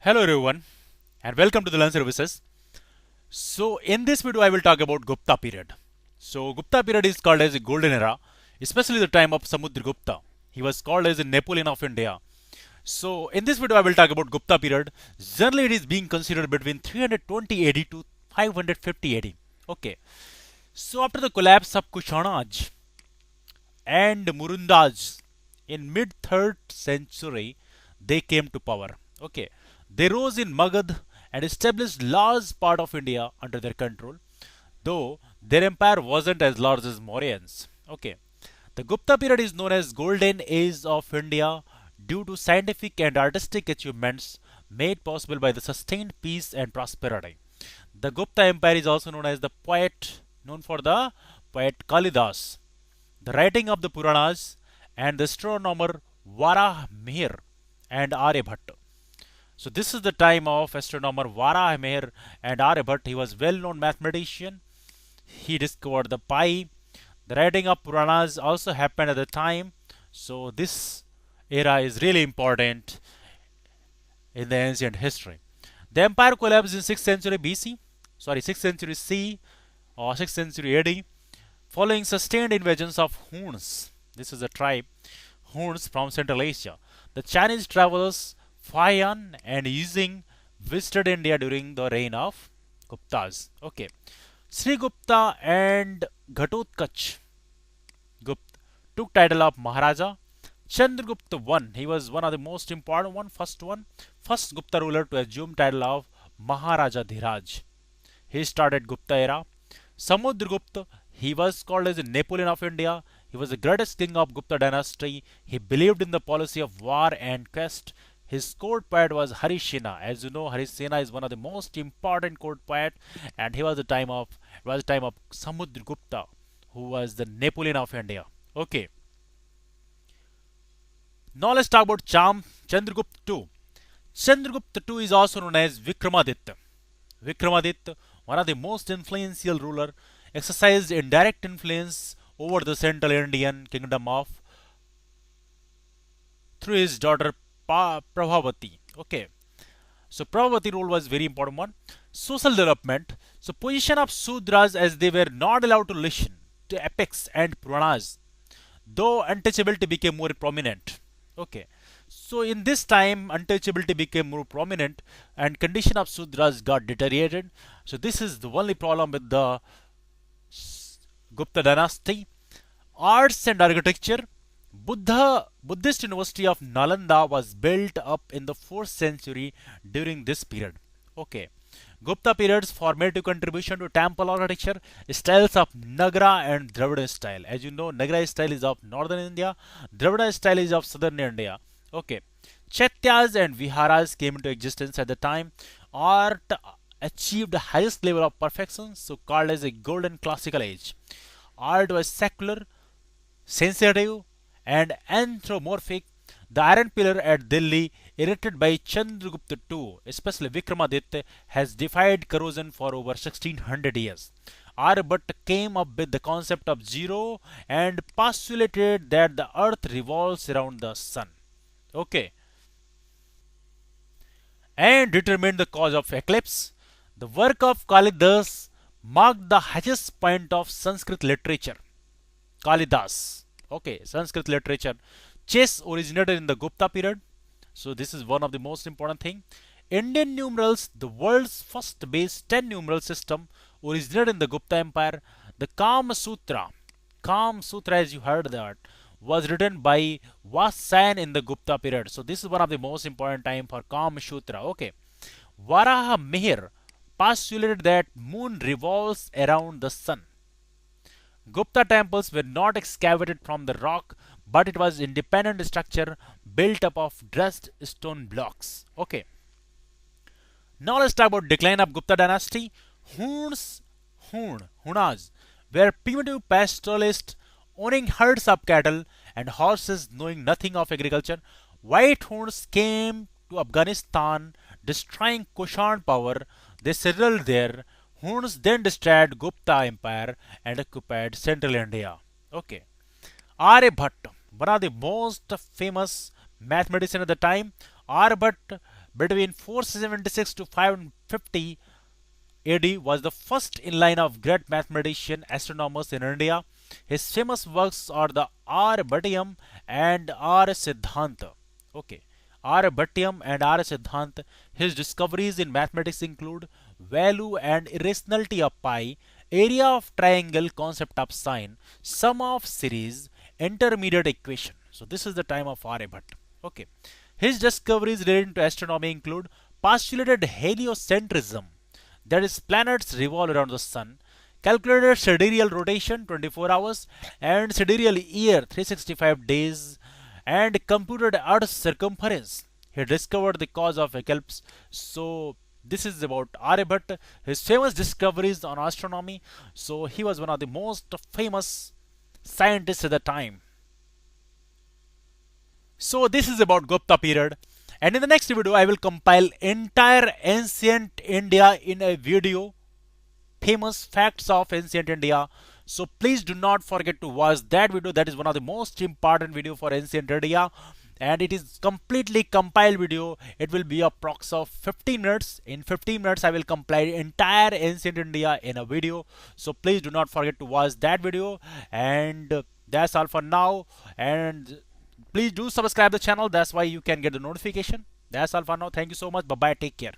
Hello everyone and welcome to the Learn Services. So in this video I will talk about Gupta period. So Gupta period is called as a golden era, especially the time of Samudragupta. He was called as a Napoleon of India. So in this video I will talk about Gupta period. Generally it is being considered between 320 AD to 550 AD. Okay. So after the collapse of Kushanaj and Murundaj in mid 3rd century they came to power. Okay, they rose in Magad and established large part of India under their control, though their empire wasn't as large as Mauryans. Okay, the Gupta period is known as Golden Age of India due to scientific and artistic achievements made possible by the sustained peace and prosperity. The Gupta Empire is also known as the poet, known for the poet Kalidas, the writing of the Puranas, and the astronomer Varah Mihir and Aryabhatta. So this is the time of astronomer Varah Mihir and Aryabhatta. He was well-known mathematician. He discovered the pi. The writing of Puranas also happened at the time. So this era is really important in the ancient history. The empire collapsed in 6th century BC, 6th century C or 6th century AD, following sustained invasions of Huns. This is a tribe, Huns from Central Asia. The Chinese travelers Fayan and Yizing visited India during the reign of Guptas. Okay, Sri Gupta and Ghatotkacha Gupta took title of Maharaja. Chandragupta I, he was one of the most important first Gupta ruler to assume title of Maharaja Dhiraj. He started Gupta era. Samudragupta, he was called as the Napoleon of India. He was the greatest king of Gupta dynasty. He believed in the policy of war and quest. His court poet was Harisena. As you know, Harisena is one of the most important court poet, and he was the time of Samudragupta, who was the Napoleon of India. Okay. Now let's talk about Chandragupta II. Chandragupta II is also known as Vikramaditya. Vikramaditya, one of the most influential ruler, exercised indirect influence over the central Indian kingdom of through his daughter Prabhavati. Okay, so Prabhavati role was very important one. Social development. So position of Sudras as they were not allowed to listen to epics and Puranas, though untouchability became more prominent. Okay, so in this time untouchability became more prominent and condition of Sudras got deteriorated. So this is the only problem with the Gupta dynasty. Arts and architecture. Buddhist University of Nalanda was built up in the 4th century during this period. Okay. Gupta period's formative contribution to temple architecture, styles of Nagara and Dravida style. As you know, Nagara style is of northern India, Dravida style is of southern India. Okay. Chaityas and Viharas came into existence at the time. Art achieved the highest level of perfection, so called as a golden classical age. Art was secular, sensitive, and anthropomorphic. The iron pillar at Delhi, erected by Chandragupta II, especially Vikramaditya, has defied corrosion for over 1600 years. Aryabhatta came up with the concept of zero and postulated that the earth revolves around the sun. Okay, and determined the cause of eclipse. The work of Kalidas marked the highest point of Sanskrit literature. Kalidas. Okay, Sanskrit literature. Chess originated in the Gupta period. So this is one of the most important thing. Indian numerals, the world's first base 10 numeral system, originated in the Gupta Empire. The Kama Sutra, as you heard that, was written by Vasayan in the Gupta period. So this is one of the most important time for Kama Sutra. Okay, Varaha Mihir postulated that moon revolves around the sun. Gupta temples were not excavated from the rock, but it was independent structure built up of dressed stone blocks. Okay. Now let's talk about decline of Gupta dynasty. Hunas were primitive pastoralists owning herds of cattle and horses, knowing nothing of agriculture. White Huns came to Afghanistan, destroying Kushan power. They settled there. Huns then destroyed Gupta Empire and occupied central India. Okay. Aryabhatta, one of the most famous mathematician at the time, Aryabhatta between 476 to 550 AD was the first in line of great mathematician astronomers in India. His famous works are the Aryabhatyam and Arya Siddhanta. Okay, Aryabhatyam and Arya Siddhanta. His discoveries in mathematics include value and irrationality of pi, area of triangle, concept of sine, sum of series, intermediate equation. So this is the time of Aryabhatta. Okay, his discoveries relating to astronomy include postulated heliocentrism, that is, planets revolve around the sun, calculated sidereal rotation 24 hours and sidereal year 365 days, and computed Earth's circumference. He discovered the cause of eclipse. So this is about Aryabhatta, his famous discoveries on astronomy. So he was one of the most famous scientists at the time. So this is about Gupta period, and in the next video I will compile entire ancient India in a video, famous facts of ancient India. So please do not forget to watch that video. That is one of the most important video for ancient India, and it is completely compiled video. It will be approx of 15 minutes. In 15 minutes I will compile entire ancient India in a video. So please do not forget to watch that video, and that's all for now. And please do subscribe the channel. That's why you can get the notification. That's all for now. Thank you so much. Bye bye. Take care.